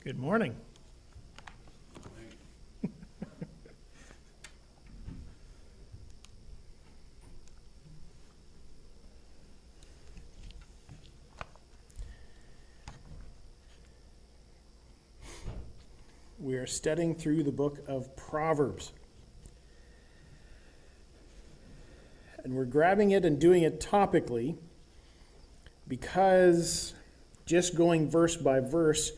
Good morning. We are studying through the book of Proverbs. And we're grabbing it and doing it topically because just going verse by verse,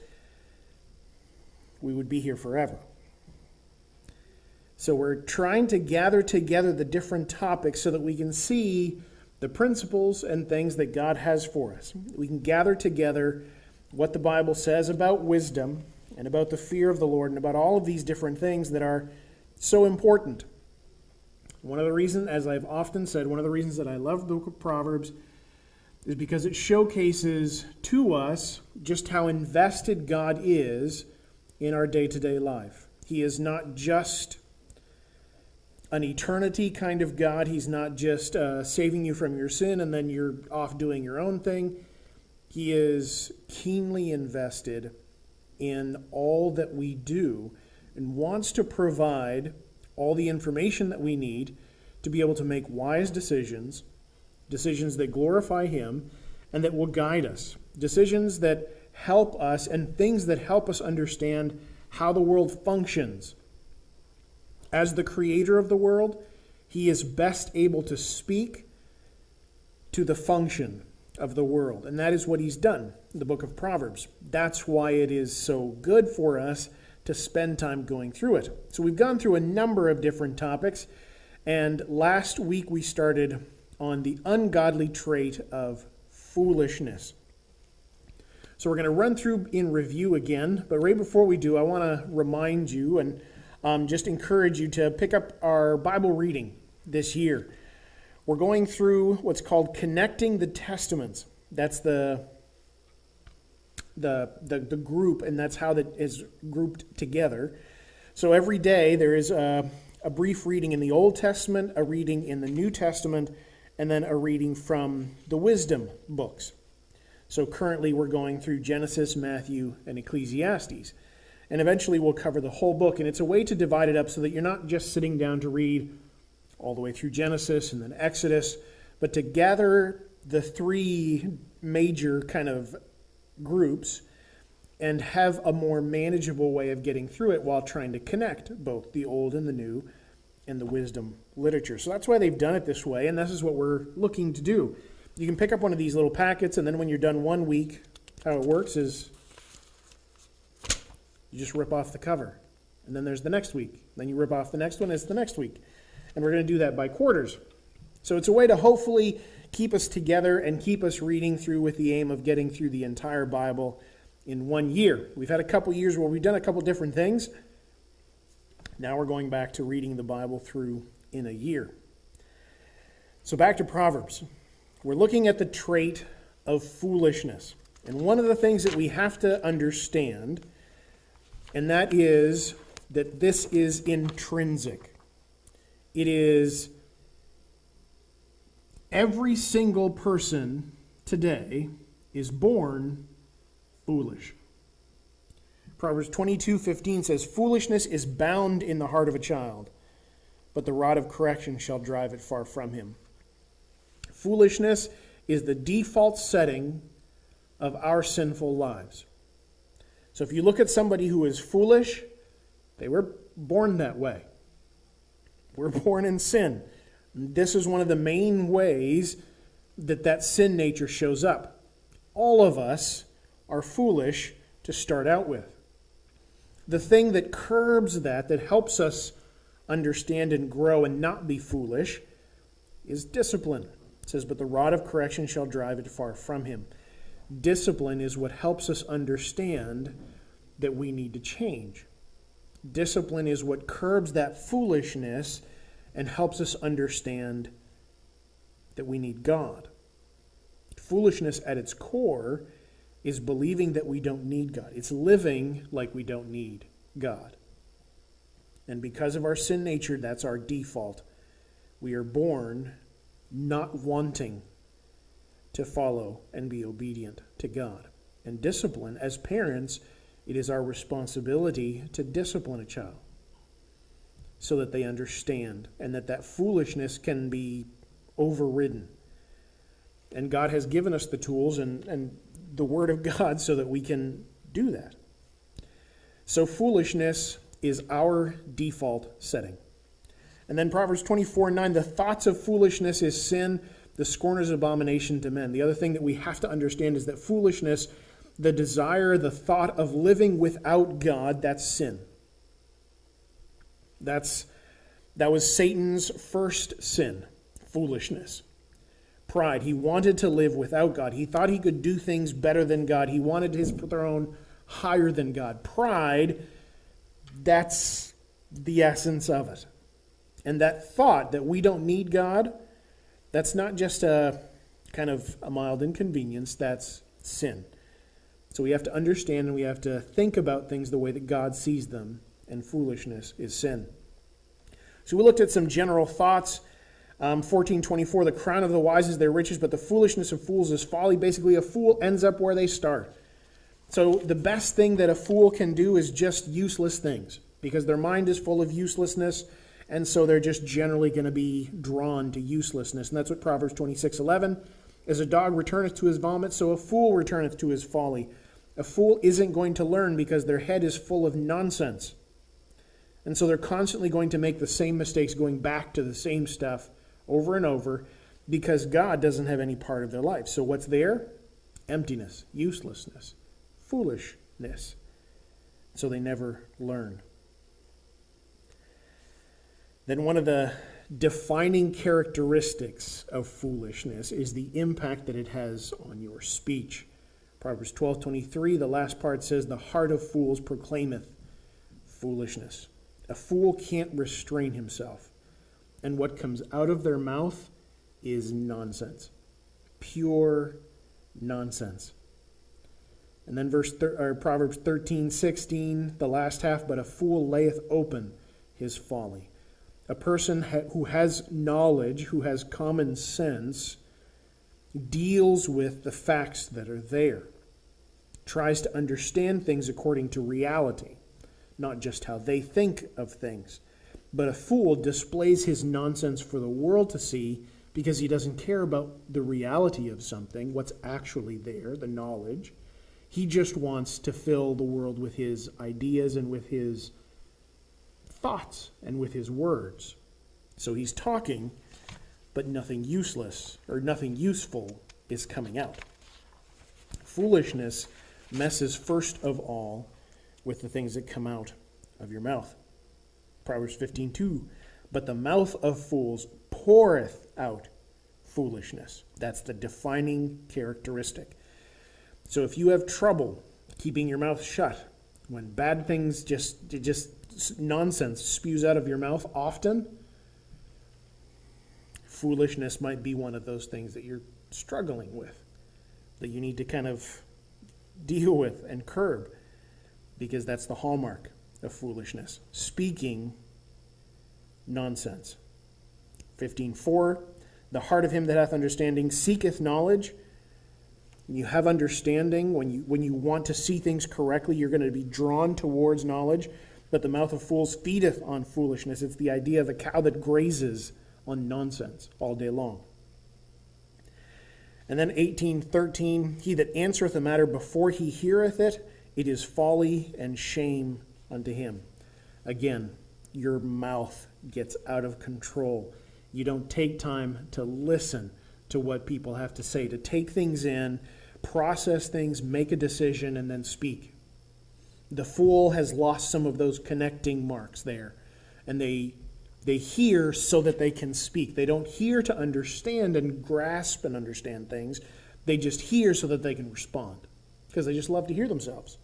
we would be here forever. So we're trying to gather together the different topics so that we can see the principles and things that God has for us. We can gather together what the Bible says about wisdom and about the fear of the Lord and about all of these different things that are so important. One of the reasons, as I've often said, one of the reasons that I love the book of Proverbs is because it showcases to us just how invested God is in our day-to-day life. He is not just an eternity kind of God. He's not just saving you from your sin and then you're off doing your own thing. He is keenly invested in all that we do and wants to provide all the information that we need to be able to make wise decisions, decisions that glorify Him and that will guide us, decisions that help us and things that help us understand how the world functions. As the creator of the world, He is best able to speak to the function of the world. And that is what He's done in the book of Proverbs. That's why it is so good for us to spend time going through it. So we've gone through a number of different topics, and last week we started on the ungodly trait of foolishness. So we're going to run through in review again, but right before we do, I want to remind you and just encourage you to pick up our Bible reading this year. We're going through what's called Connecting the Testaments. That's the group, and that's how that is grouped together. So every day there is a brief reading in the Old Testament, a reading in the New Testament, and then a reading from the wisdom books. So currently we're going through Genesis, Matthew, and Ecclesiastes. And eventually we'll cover the whole book, and it's a way to divide it up so that you're not just sitting down to read all the way through Genesis and then Exodus, but to gather the three major kind of groups and have a more manageable way of getting through it while trying to connect both the Old and the New and the wisdom literature. So that's why they've done it this way, and this is what we're looking to do. You can pick up one of these little packets, and then when you're done 1 week, how it works is you just rip off the cover. And then there's the next week. Then you rip off the next one, it's the next week. And we're going to do that by quarters. So it's a way to hopefully keep us together and keep us reading through with the aim of getting through the entire Bible in 1 year. We've had a couple years where we've done a couple different things. Now we're going back to reading the Bible through in a year. So back to Proverbs. We're looking at the trait of foolishness. And one of the things that we have to understand, and that is that this is intrinsic. It is every single person today is born foolish. Proverbs 22:15 says, "Foolishness is bound in the heart of a child, but the rod of correction shall drive it far from him." Foolishness is the default setting of our sinful lives. So if you look at somebody who is foolish, they were born that way. We're born in sin. This is one of the main ways that sin nature shows up. All of us are foolish to start out with. The thing that curbs that helps us understand and grow and not be foolish, is discipline. It says, "But the rod of correction shall drive it far from him." Discipline is what helps us understand that we need to change. Discipline is what curbs that foolishness and helps us understand that we need God. Foolishness at its core is believing that we don't need God. It's living like we don't need God. And because of our sin nature, that's our default. We are born not wanting to follow and be obedient to God. And discipline, as parents, it is our responsibility to discipline a child so that they understand and that foolishness can be overridden. And God has given us the tools and the Word of God so that we can do that. So foolishness is our default setting. And then Proverbs 24:9, the thoughts of foolishness is sin, the scorn is abomination to men. The other thing that we have to understand is that foolishness, the desire, the thought of living without God, that's sin. That was Satan's first sin, foolishness. Pride. He wanted to live without God. He thought he could do things better than God. He wanted his throne higher than God. Pride, that's the essence of it. And that thought that we don't need God, that's not just a kind of a mild inconvenience, that's sin. So we have to understand and we have to think about things the way that God sees them, and foolishness is sin. So we looked at some general thoughts. 14:24, the crown of the wise is their riches, but the foolishness of fools is folly. Basically, a fool ends up where they start. So the best thing that a fool can do is just useless things, because their mind is full of uselessness, and so they're just generally going to be drawn to uselessness. And that's what Proverbs 26:11, as a dog returneth to his vomit, so a fool returneth to his folly. A fool isn't going to learn because their head is full of nonsense. And so they're constantly going to make the same mistakes, going back to the same stuff over and over, because God doesn't have any part of their life. So what's there? Emptiness, uselessness, foolishness. So they never learn. Then one of the defining characteristics of foolishness is the impact that it has on your speech. Proverbs 12:23, the last part says, the heart of fools proclaimeth foolishness. A fool can't restrain himself. And what comes out of their mouth is nonsense. Pure nonsense. And then Proverbs 13:16, the last half, but a fool layeth open his folly. A person who has knowledge, who has common sense, deals with the facts that are there, tries to understand things according to reality, not just how they think of things. But a fool displays his nonsense for the world to see because he doesn't care about the reality of something, what's actually there, the knowledge. He just wants to fill the world with his ideas and with his thoughts and with his words. So he's talking, but nothing useless or nothing useful is coming out. Foolishness messes first of all with the things that come out of your mouth. Proverbs 15:2, but the mouth of fools poureth out foolishness. That's the defining characteristic. So if you have trouble keeping your mouth shut, when bad things just nonsense spews out of your mouth often, foolishness might be one of those things that you're struggling with, that you need to kind of deal with and curb, because that's the hallmark of foolishness, speaking nonsense. 15:4, the heart of him that hath understanding seeketh knowledge. You have understanding. When you want to see things correctly, you're going to be drawn towards knowledge. But the mouth of fools feedeth on foolishness. It's the idea of a cow that grazes on nonsense all day long. And then 18:13, he that answereth a matter before he heareth it, it is folly and shame unto him. Again, your mouth gets out of control. You don't take time to listen to what people have to say, to take things in, process things, make a decision, and then speak. The fool has lost some of those connecting marks there, and they hear so that they can speak. They don't hear to understand and grasp and understand things. They just hear so that they can respond, because they just love to hear themselves.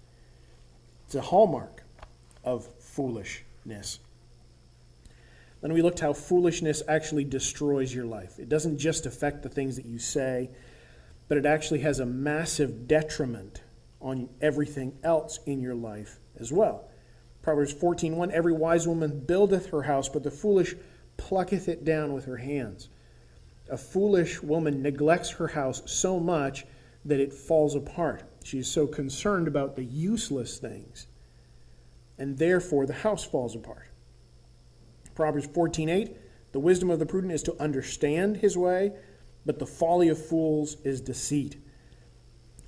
It's a hallmark of foolishness. Then we looked how foolishness actually destroys your life. It doesn't just affect the things that you say, but it actually has a massive detriment on everything else in your life as well. Proverbs 14:1, every wise woman buildeth her house, but the foolish plucketh it down with her hands. A foolish woman neglects her house so much that it falls apart. She's so concerned about the useless things. And therefore the house falls apart. Proverbs 14:8, the wisdom of the prudent is to understand his way, but the folly of fools is deceit.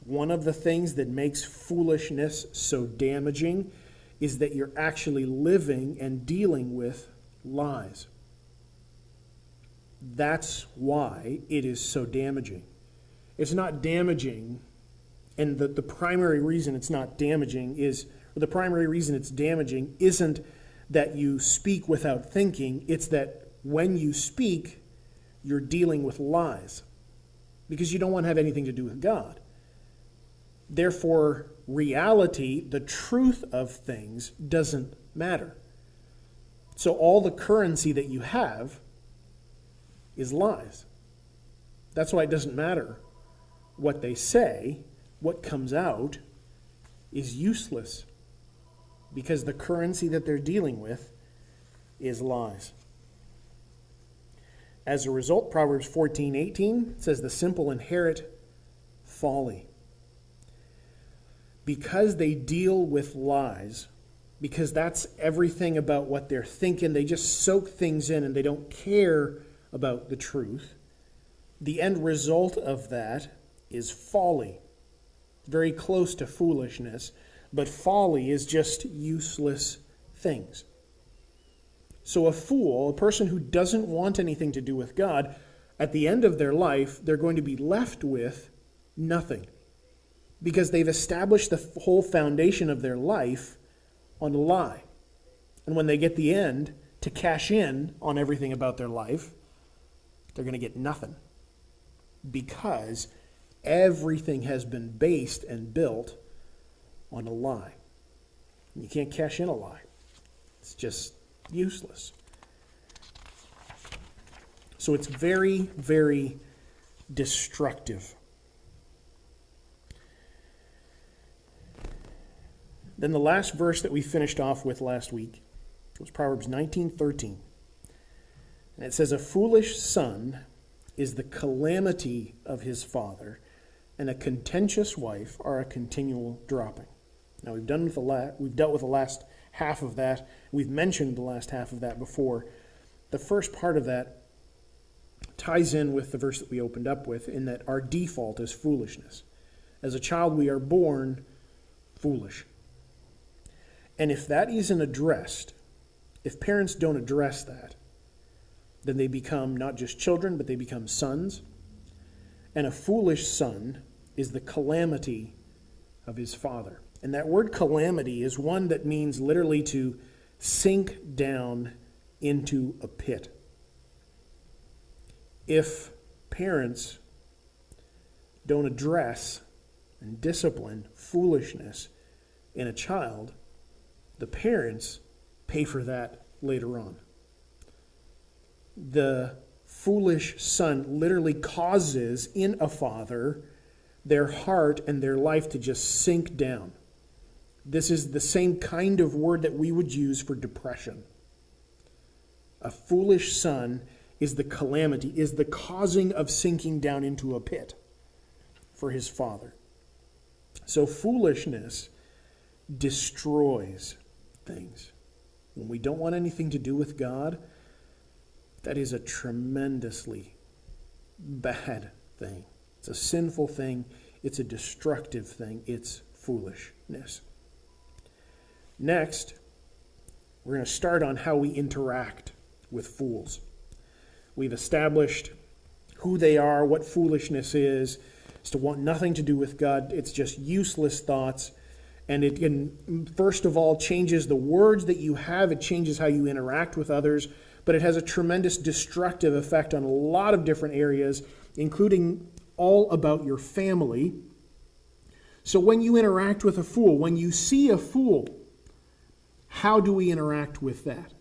One of the things that makes foolishness so damaging is that you're actually living and dealing with lies. That's why it is so damaging. It's not damaging, and the primary reason it's not damaging is, or the primary reason it's damaging isn't that you speak without thinking, it's that when you speak, you're dealing with lies. Because you don't want to have anything to do with God. Therefore, reality, the truth of things, doesn't matter. So all the currency that you have is lies. That's why it doesn't matter what they say. What comes out is useless. Because the currency that they're dealing with is lies. As a result, Proverbs 14:18 says, the simple inherit folly. Because they deal with lies, because that's everything about what they're thinking, they just soak things in and they don't care about the truth. The end result of that is folly. Very close to foolishness, but folly is just useless things. So a fool, a person who doesn't want anything to do with God, at the end of their life, they're going to be left with nothing. Because they've established the whole foundation of their life on a lie. And when they get the end to cash in on everything about their life, they're going to get nothing. Because everything has been based and built on a lie. And you can't cash in a lie. It's just useless. So it's very, very destructive. Then the last verse that we finished off with last week was Proverbs 19:13. And it says, a foolish son is the calamity of his father, and a contentious wife are a continual dropping. Now we've dealt with the last half of that. We've mentioned the last half of that before. The first part of that ties in with the verse that we opened up with, in that our default is foolishness. As a child, we are born foolish. And if that isn't addressed, if parents don't address that, then they become not just children, but they become sons. And a foolish son is the calamity of his father. And that word calamity is one that means literally to sink down into a pit. If parents don't address and discipline foolishness in a child, the parents pay for that later on. The foolish son literally causes in a father their heart and their life to just sink down. This is the same kind of word that we would use for depression. A foolish son is the calamity, is the causing of sinking down into a pit for his father. So foolishness destroys things. When we don't want anything to do with God, that is a tremendously bad thing. It's a sinful thing. It's a destructive thing. It's foolishness. Next, we're going to start on how we interact with fools. We've established who they are, what foolishness is. It's to want nothing to do with God. It's just useless thoughts. And it can, first of all, changes the words that you have. It changes how you interact with others. But it has a tremendous destructive effect on a lot of different areas, including all about your family. So when you interact with a fool, when you see a fool, how do we interact with that?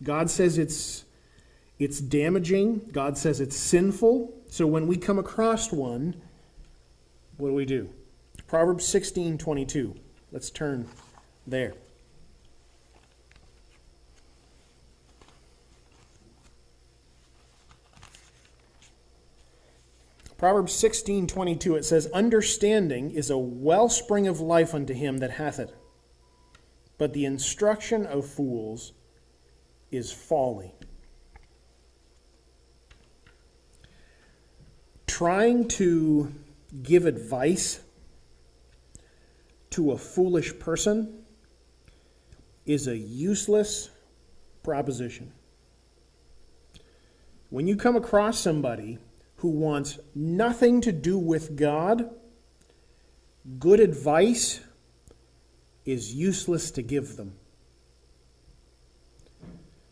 God says it's damaging. God says it's sinful. So when we come across one, what do? Proverbs 16:22. Let's turn there. Proverbs 16:22, it says, "Understanding is a wellspring of life unto him that hath it, but the instruction of fools is folly." Trying to give advice to a foolish person is a useless proposition. When you come across somebody who wants nothing to do with God, good advice is useless to give them.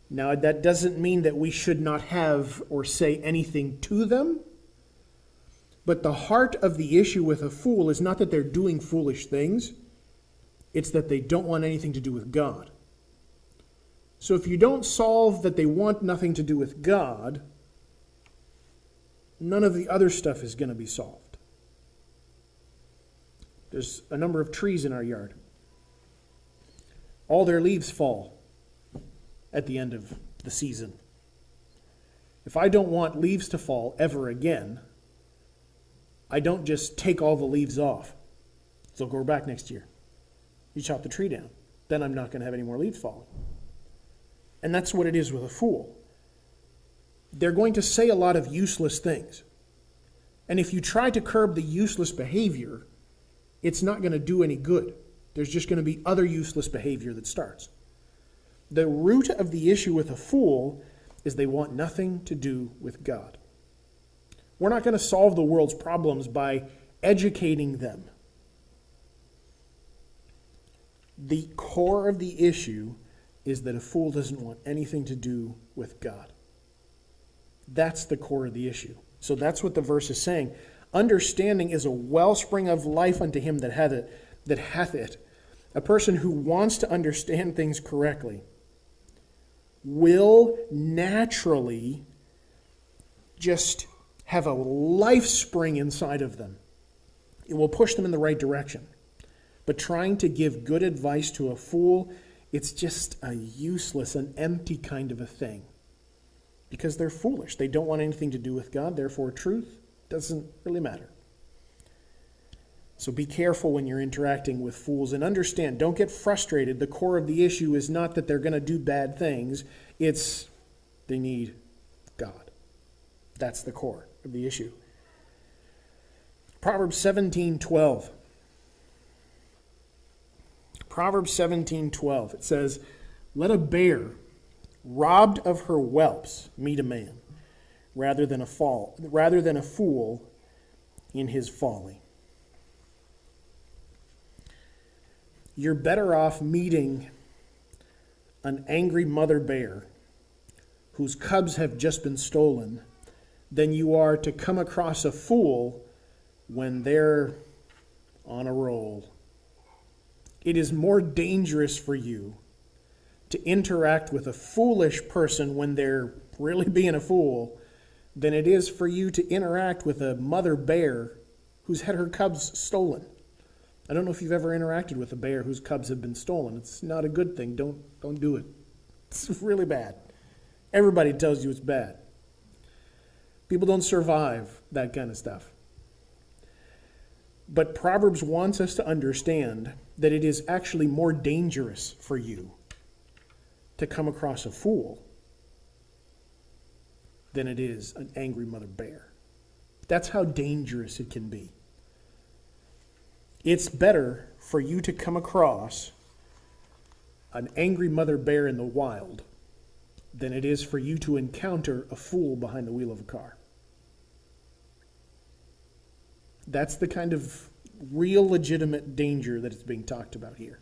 Now, that doesn't mean that we should not have or say anything to them, but the heart of the issue with a fool is not that they're doing foolish things, it's that they don't want anything to do with God. So if you don't solve that they want nothing to do with God, none of the other stuff is going to be solved. There's a number of trees in our yard. All their leaves fall at the end of the season. If I don't want leaves to fall ever again, I don't just take all the leaves off. They'll grow back next year. You chop the tree down. Then I'm not going to have any more leaves falling. And that's what it is with a fool. They're going to say a lot of useless things. And if you try to curb the useless behavior, it's not going to do any good. There's just going to be other useless behavior that starts. The root of the issue with a fool is they want nothing to do with God. We're not going to solve the world's problems by educating them. The core of the issue is that a fool doesn't want anything to do with God. That's the core of the issue. So that's what the verse is saying. Understanding is a wellspring of life unto him that hath it. A person who wants to understand things correctly will naturally just have a life spring inside of them. It will push them in the right direction. But trying to give good advice to a fool, it's just a useless, an empty kind of a thing. Because they're foolish. They don't want anything to do with God. Therefore, truth doesn't really matter. So be careful when you're interacting with fools and understand, don't get frustrated. The core of the issue is not that they're going to do bad things. It's they need God. That's the core of the issue. Proverbs 17:12. Proverbs 17:12. It says, "Let a bear robbed of her whelps meet a man, rather than a fool in his folly." You're better off meeting an angry mother bear whose cubs have just been stolen than you are to come across a fool when they're on a roll. It is more dangerous for you to interact with a foolish person when they're really being a fool than it is for you to interact with a mother bear who's had her cubs stolen. I don't know if you've ever interacted with a bear whose cubs have been stolen. It's not a good thing. Don't do it. It's really bad. Everybody tells you it's bad. People don't survive that kind of stuff. But Proverbs wants us to understand that it is actually more dangerous for you to come across a fool than it is an angry mother bear. That's how dangerous it can be. It's better for you to come across an angry mother bear in the wild than it is for you to encounter a fool behind the wheel of a car. That's the kind of real legitimate danger that is being talked about here.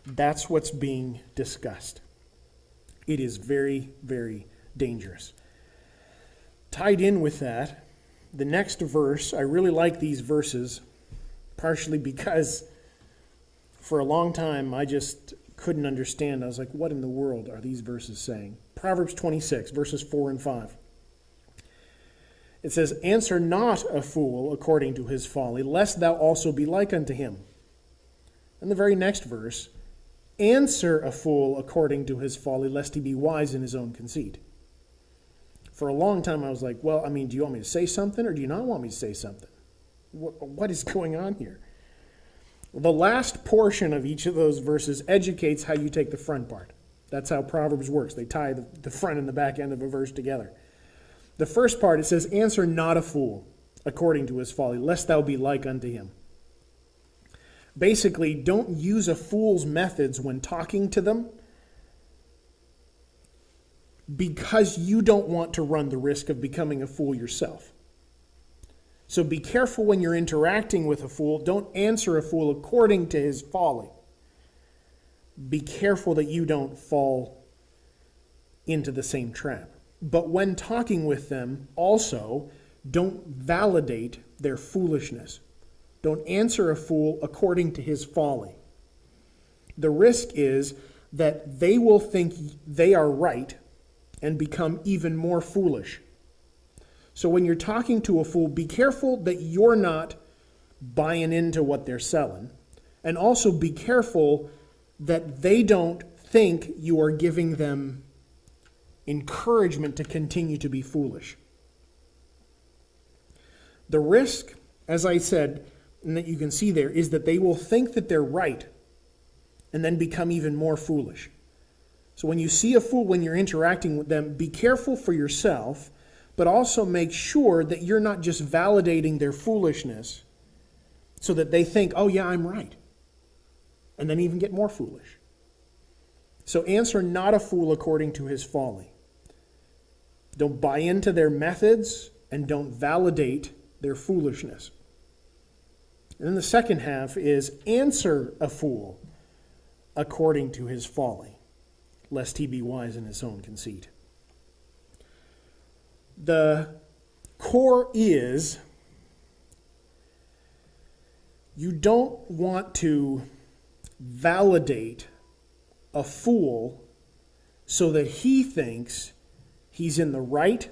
That's what's being discussed. It is very, very dangerous. Tied in with that, the next verse, I really like these verses, partially because for a long time I just couldn't understand. I was like, what in the world are these verses saying? Proverbs 26, verses 4 and 5. It says, "Answer not a fool according to his folly, lest thou also be like unto him." And the very next verse, "Answer a fool according to his folly, lest he be wise in his own conceit." For a long time, I was like, well, I mean, do you want me to say something or do you not want me to say something? What is going on here? The last portion of each of those verses educates how you take the front part. That's how Proverbs works. They tie the front and the back end of a verse together. The first part, it says, answer not a fool according to his folly, lest thou be like unto him. Basically, don't use a fool's methods when talking to them because you don't want to run the risk of becoming a fool yourself. So be careful when you're interacting with a fool. Don't answer a fool according to his folly. Be careful that you don't fall into the same trap. But when talking with them, also, don't validate their foolishness. Don't answer a fool according to his folly. The risk is that they will think they are right and become even more foolish. So when you're talking to a fool, be careful that you're not buying into what they're selling. And also be careful that they don't think you are giving them encouragement to continue to be foolish. The risk, as I said, and that you can see there, is that they will think that they're right and then become even more foolish. So when you see a fool, when you're interacting with them, be careful for yourself, but also make sure that you're not just validating their foolishness so that they think, oh yeah, I'm right, and then even get more foolish. So answer not a fool according to his folly. Don't buy into their methods and don't validate their foolishness. And then the second half is answer a fool according to his folly, lest he be wise in his own conceit. The core is you don't want to validate a fool so that he thinks he's in the right,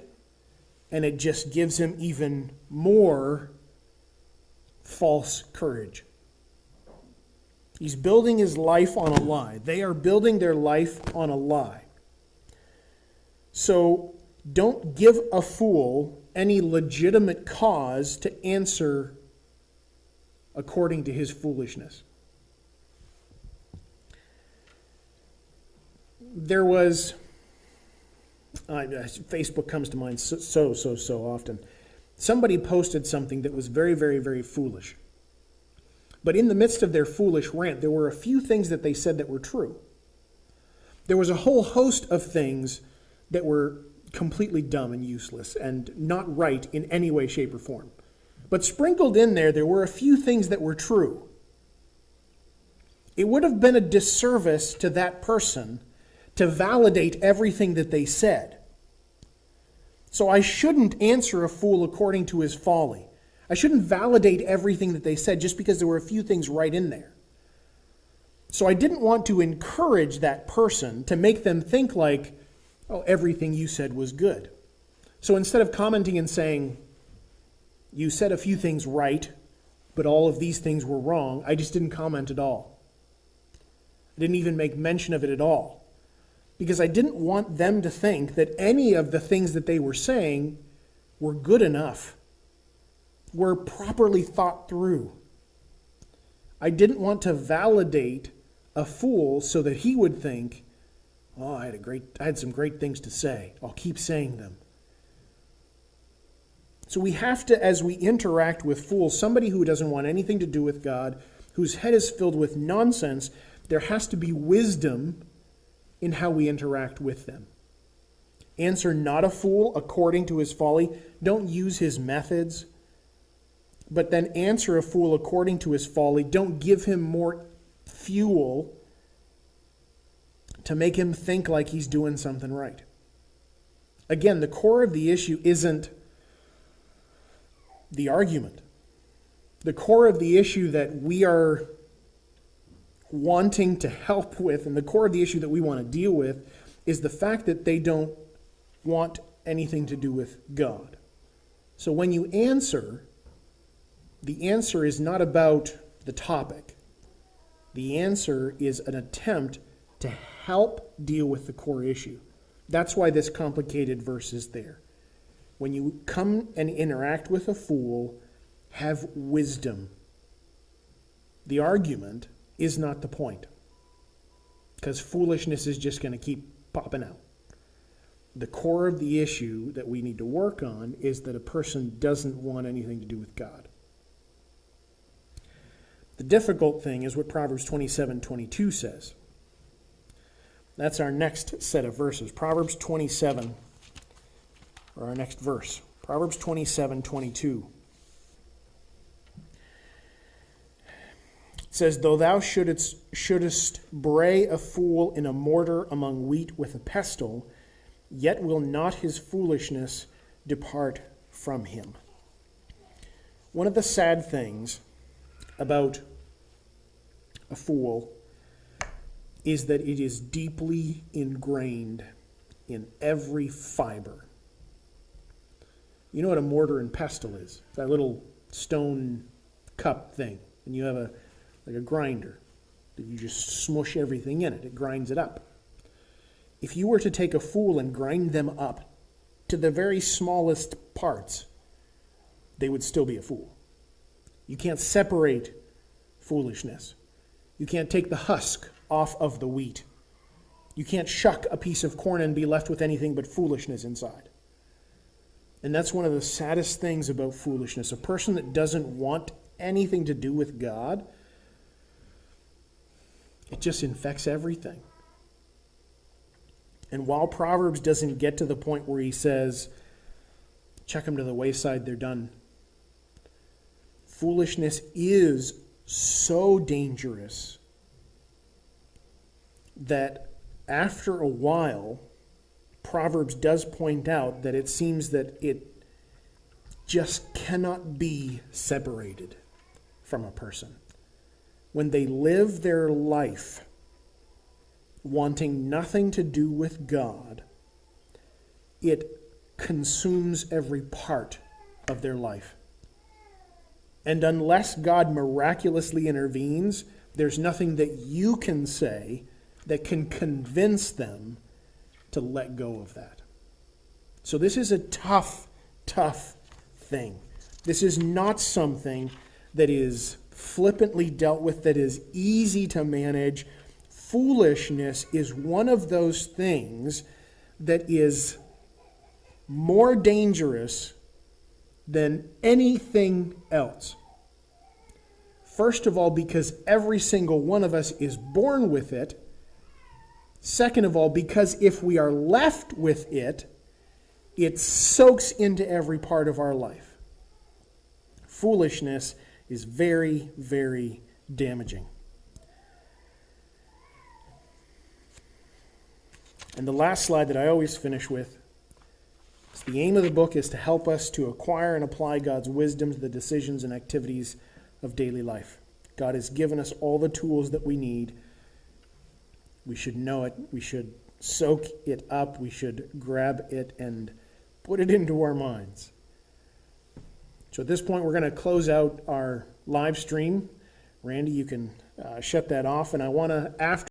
and it just gives him even more false courage. He's building his life on a lie. They are building their life on a lie. So don't give a fool any legitimate cause to answer according to his foolishness. There was, Facebook comes to mind so often. Somebody posted something that was very, very, very foolish. But in the midst of their foolish rant, there were a few things that they said that were true. There was a whole host of things that were completely dumb and useless and not right in any way, shape, or form. But sprinkled in there were a few things that were true. It would have been a disservice to that person to validate everything that they said. So I shouldn't answer a fool according to his folly. I shouldn't validate everything that they said just because there were a few things right in there. So I didn't want to encourage that person to make them think like, oh, everything you said was good. So instead of commenting and saying, you said a few things right, but all of these things were wrong, I just didn't comment at all. I didn't even make mention of it at all. Because I didn't want them to think that any of the things that they were saying were good enough, were properly thought through. I didn't want to validate a fool so that he would think, oh, I had some great things to say. I'll keep saying them. So we have to, as we interact with fools, somebody who doesn't want anything to do with God, whose head is filled with nonsense, there has to be wisdom in how we interact with them. Answer not a fool according to his folly. Don't use his methods. But then answer a fool according to his folly. Don't give him more fuel to make him think like he's doing something right. Again, the core of the issue isn't the argument. The core of the issue that we are wanting to help with, and the core of the issue that we want to deal with, is the fact that they don't want anything to do with God. So when you answer, the answer is not about the topic. The answer is an attempt to help deal with the core issue. That's why this complicated verse is there. when you come and interact with a fool, have wisdom. The argument is not the point, because foolishness is just going to keep popping out. The core of the issue that we need to work on is that a person doesn't want anything to do with God. The difficult thing is what Proverbs 27:22 says. That's our next set of verses. Proverbs 27, or our next verse. Proverbs 27:22. It says, though thou shouldest bray a fool in a mortar among wheat with a pestle, yet will not his foolishness depart from him. One of the sad things about a fool is that it is deeply ingrained in every fiber. You know what a mortar and pestle is? It's that little stone cup thing. And you have a grinder that you just smush everything in it. It grinds it up. If you were to take a fool and grind them up to the very smallest parts, they would still be a fool. You can't separate foolishness. You can't take the husk off of the wheat. You can't shuck a piece of corn and be left with anything but foolishness inside. And that's one of the saddest things about foolishness. A person that doesn't want anything to do with God, it just infects everything. And while Proverbs doesn't get to the point where he says, check them to the wayside, they're done, foolishness is so dangerous that after a while, Proverbs does point out that it seems that it just cannot be separated from a person. When they live their life wanting nothing to do with God, it consumes every part of their life. And unless God miraculously intervenes, there's nothing that you can say that can convince them to let go of that. So this is a tough thing. This is not something that is flippantly dealt with, that is easy to manage. Foolishness is one of those things that is more dangerous than anything else. First of all, because every single one of us is born with it. Second of all, because if we are left with it, it soaks into every part of our life. Foolishness is very, very damaging. And the last slide that I always finish with is the aim of the book is to help us to acquire and apply God's wisdom to the decisions and activities of daily life. God has given us all the tools that we need. We should know it. We should soak it up. We should grab it and put it into our minds. So at this point, we're going to close out our live stream. Randy, you can shut that off. And I want to, after